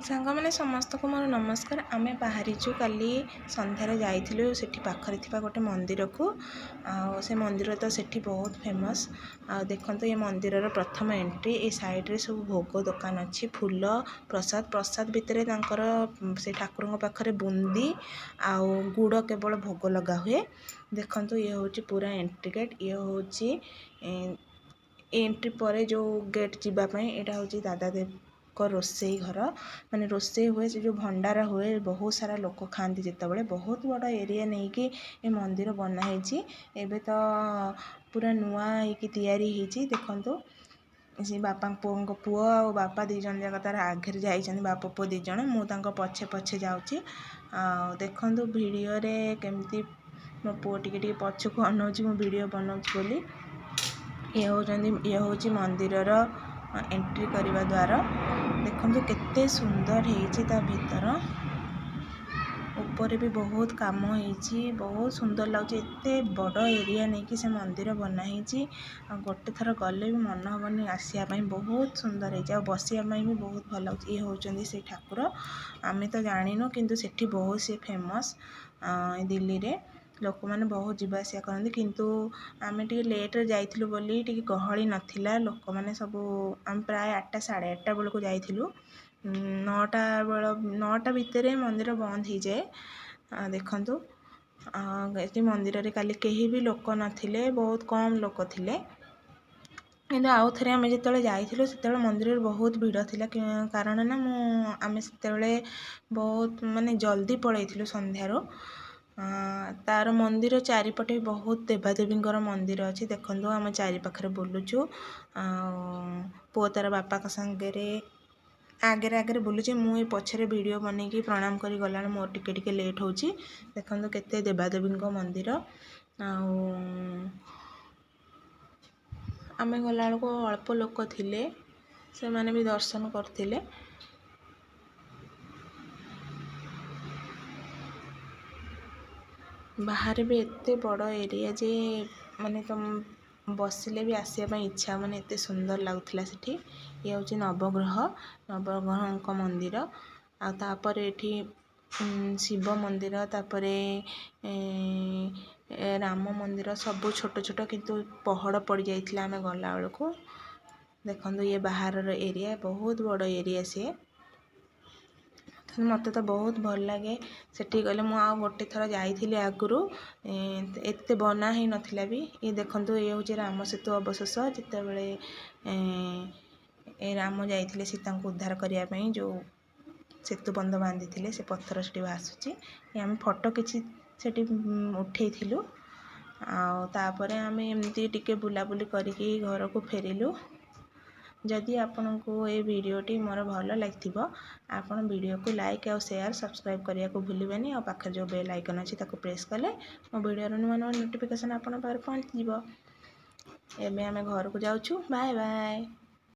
सांग मैंने समस्त को मोर नमस्कार। आमे बाहरीचु काली संध्यारे जाइथिलु सेठी पाखरे थिबा गोटे मंदिर को आ से मंदिर तो सेठी बहुत फेमस। आ देखंतु ये मंदिर रो प्रथम एंट्री ए साइड रे सब भोग दुकान अछि फूल प्रसाद प्रसाद भितरे तांकर से ठाकुर पाखरे बुंदी आ गुड़ केवल भोग लगा हुए। देखंतु ये होची पूरा एंट्री गेट ये होची एंट्री पर जो गेट जीवा पई एटा होची दादा देव को रोसई घर माने रोसई हुए से जो भंडारा हुए बहुत सारा लोक खाती जिते बहुत बड़ा एरिया नहीं कि ए मंदिर बना है एबे तो पूरा नुआ तैयारी होती देखंतु से बापा पुओ और बापा दी जन जाक तार आगे जाइछन बापा पुओ दी जन मु तांको पछे पछे जाउची आ देखंतु वीडियो रे केमती मो पुओ टिके पछको अनौची मो वीडियो बनाउची बोली ये होची मंदिर रो एंट्री करने द्वार देखो केते सुंदर है ता भीतर ऊपर भी बहुत काम होती बहुत सुंदर लगे एते बड़ एरिया नहीं कि से मंदिर बनाई गोटे थर गले भी मन हेनी आसापी बहुत सुंदर है बसिया भी बहुत भल लगे ये होती से ठाकुर आमे तो जानिनु किंतु सेठी बहुत सी फेमस दिल्ली रे लोक मैंने बहुत जीवासिया करते किंतु आमे टी लेट्रे जाइलु बोली टी गहली नाला लोक मैंने सब आम प्राय 8टा साढ़े 8टा बेल को जाइलु 9टा भितर मंदिर बंद हो जाए देखंतु ये मंदिर रे काली कहीं भी लोक नथिले बहुत कम लोक थिले किंतु आउ थे आम जो जाइलु से मंदिर बहुत भिड़ थिला कारण ना आम से बहुत माने जल्दी पलैलु संध्यारो तार मंदिर चारिपटे बहुत देवादेवींकर मंदिर अच्छी देखो आम चारिपाखे बुलुचु पुओ तार बापा संगे आगे आगे बुलूचे मुझे पछरे वीडियो बनईकी प्रणाम करी गला मोर टिके लेट होची देखो केते देवादेवी मंदिर आम गला को अल्प लोक थिले से माने भी दर्शन करथिले बाहर भी एते बड़ एरिया जे माने तुम बसिले भी आसिया इच्छा माने एते सुंदर लगुला सेठी ये हूँ नवग्रह मंदिर आपर एठी शिव मंदिर तापरे राम मंदिर सब छोट छोट किंतु पहाड़ पड़ जाइथिला आमे गला बेलको देखो ये बाहर एरिया बहुत बड़ एरिया सी मत तो बहुत भल लगे सेठी गले मु आ गोटे थर जाइथिली आगुरु एते बना ही नथिला भी ये देखंतु ये हूँ राम सेतु अवशेष जिते बड़े राम जाइथिले सीता को उद्धार करिया पई जो सेतु बंध बांधी थिले से पत्थर सेठी भासुची आम फोटो किछि सेठी उठेइथिलु तापरे आम एमती टिके बुलाबुली करिकी घर को फेरिलु जदि आपन को ये वीडियोटी मोर भल लगी आपन वीडियो को लाइक और शेयर सब्सक्राइब करने को भूलें और पाखे जो बेल आइकन अच्छी प्रेस कले मो वीडियो नुआ नुआ नोटिफिकेशन आपन पाखरे पहुँच एबे आमे घर को जाऊँ बाय बाय।